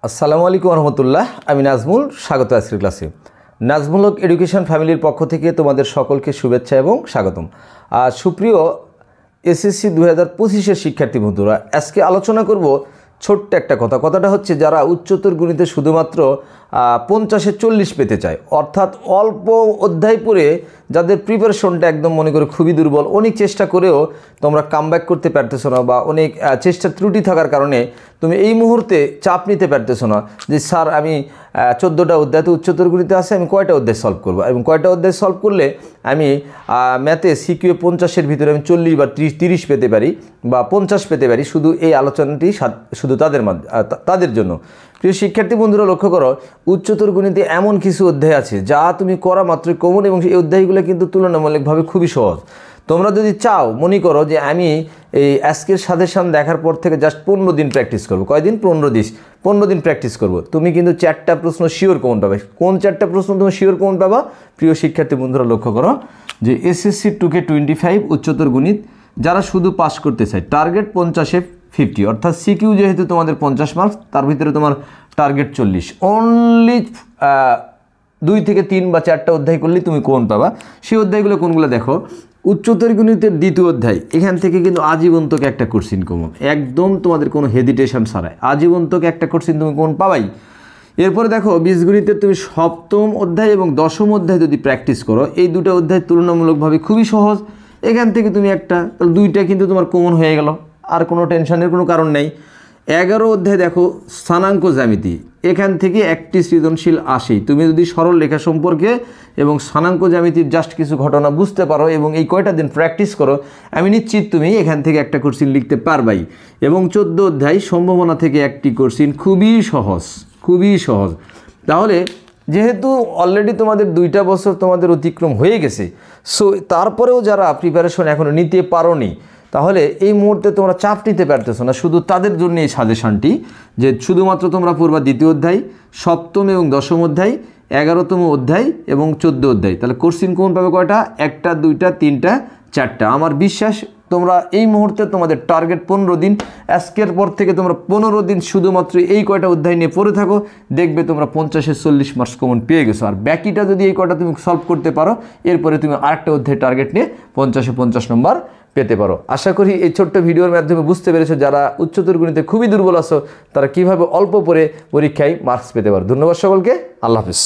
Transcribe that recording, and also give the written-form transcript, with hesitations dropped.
আসসালামু আলাইকুম রহমতুল্লাহ। আমি নাজমুল, স্বাগত আজকের ক্লাসে। নাজমুল হক এডুকেশন ফ্যামিলির পক্ষ থেকে তোমাদের সকলকে শুভেচ্ছা এবং স্বাগতম। সুপ্রিয় এসএসসি 2025-এর শিক্ষার্থী বন্ধুরা, আজকে আলোচনা করব ছোট্ট একটা কথাটা হচ্ছে যারা উচ্চতর গণিতে শুধুমাত্র 50-এ 40 পেতে চায়, অর্থাৎ অল্প অধ্যায় পড়ে যাদের প্রিপারেশনটা একদম মনে করে খুবই দুর্বল, অনেক চেষ্টা করেও তোমরা কামব্যাক করতে পারতেছো না বা অনেক চেষ্টা ত্রুটি থাকার কারণে তুমি এই মুহূর্তে চাপ নিতে পারতেছো না যে স্যার আমি 14টা অধ্যায় তো উচ্চতর গণিতে আছে, আমি কয়টা অধ্যায় সলভ করবো এবং কয়টা অধ্যায় সলভ করলে আমি ম্যাথে সিকিউ 50-এর ভিতরে আমি 40 বা 30 পেতে পারি বা 50 পেতে পারি। শুধু এই আলোচনাটি শুধু তাদের জন্য। প্রিয় শিক্ষার্থী বন্ধুরা, লক্ষ্য করো, উচ্চতর গণিতে এমন কিছু অধ্যায় আছে যা তুমি করা মাত্রই কমন এবং এই অধ্যায়গুলো কিন্তু তুলনামূলকভাবে খুবই সহজ। তোমরা যদি চাও, মনে করো যে আমি এই আজকের সাজেশন দেখার পর থেকে জাস্ট 15 দিন প্র্যাকটিস করবো। কয়দিন? 15 দিন প্র্যাকটিস করবো। তুমি কিন্তু 4টা প্রশ্ন শিওর কমন পাবে। কোন 4টা প্রশ্ন তুমি শিওর কমন পাবা? প্রিয় শিক্ষার্থী বন্ধুরা, লক্ষ্য করো যে এসএসসি 2K 25 উচ্চতর গণিত যারা শুধু পাস করতে চায়, টার্গেট 50-এ 50, অর্থাৎ সিকিউ যেহেতু তোমাদের 50 মার্কস, তার ভিতরে তোমার টার্গেট 40। অনলি 2 থেকে 3 বা 4টা অধ্যায় করলেই তুমি কোন পাবা। সেই অধ্যায়গুলো কোনগুলো দেখো। উচ্চতর গণিতের দ্বিতীয় অধ্যায়, এখান থেকে কিন্তু আজীবন্তকে একটা কোশ্চিন কমন, একদম তোমাদের কোনো হেজিটেশন ছাড়াই আজীবন্তকে একটা কোশ্চিন তুমি কোন পাবাই। এরপরে দেখো, বীজগণিতের তুমি সপ্তম অধ্যায় এবং দশম অধ্যায় যদি প্র্যাকটিস করো, এই দুটো অধ্যায় তুলনামূলকভাবে খুবই সহজ। এখান থেকে তুমি তাহলে 2টা কিন্তু তোমার কমন হয়ে গেল, আর কোনো টেনশনের কোনো কারণ নেই। 11 অধ্যায় দেখো, স্থানাঙ্ক জ্যামিতি, এখান থেকে একটি সৃজনশীল আসেই। তুমি যদি সরল রেখা সম্পর্কে এবং স্থানাঙ্ক জ্যামিতির জাস্ট কিছু ঘটনা বুঝতে পারো এবং এই কয়টা দিন প্র্যাকটিস করো, আমি নিশ্চিত তুমি এখান থেকে একটা কোশ্চিন লিখতে পারবাই। এবং 14 অধ্যায় সম্ভাবনা থেকে একটি কোশ্চিন, খুবই সহজ। তাহলে যেহেতু অলরেডি তোমাদের 2টা বছর তোমাদের অতিক্রম হয়ে গেছে, সো তারপরেও যারা প্রিপারেশন এখনও নিতে পারোনি, তাহলে এই মুহূর্তে তোমরা চাপ নিতে পারতেছো না। শুধু তাদের জন্য এই সাজেশনটি যে শুধুমাত্র তোমরা পড়বা দ্বিতীয় অধ্যায়, সপ্তম এবং দশম অধ্যায়, 11তম অধ্যায় এবং 14 অধ্যায়। তাহলে কোশ্চিন কোন পাবে কয়টা? 1টা, 2টা, 3টা, 4টা। আমার বিশ্বাস তোমরা এই মুহূর্তে তোমাদের টার্গেট 15 দিন, আজকের পর থেকে তোমরা 15 দিন শুধুমাত্র এই কয়টা অধ্যায় নিয়ে পড়ে থাকো, দেখবে তোমরা 50-এ 40 মার্কস কমন পেয়ে গেছো। আর বাকিটা যদি এই কয়টা তুমি সলভ করতে পারো, এরপরে তুমি আরেকটা অধ্যায় টার্গেট নিয়ে 50-এ 50 নম্বর পেতে পারো। আশা করি এই ছোট্ট ভিডিওর মাধ্যমে বুঝতে পেরেছো যারা উচ্চতর গণিতে খুবই দুর্বল আছো, তারা কীভাবে অল্প পড়ে পরীক্ষায় মার্কস পেতে পারো। ধন্যবাদ সকলকে। আল্লাহ হাফিজ।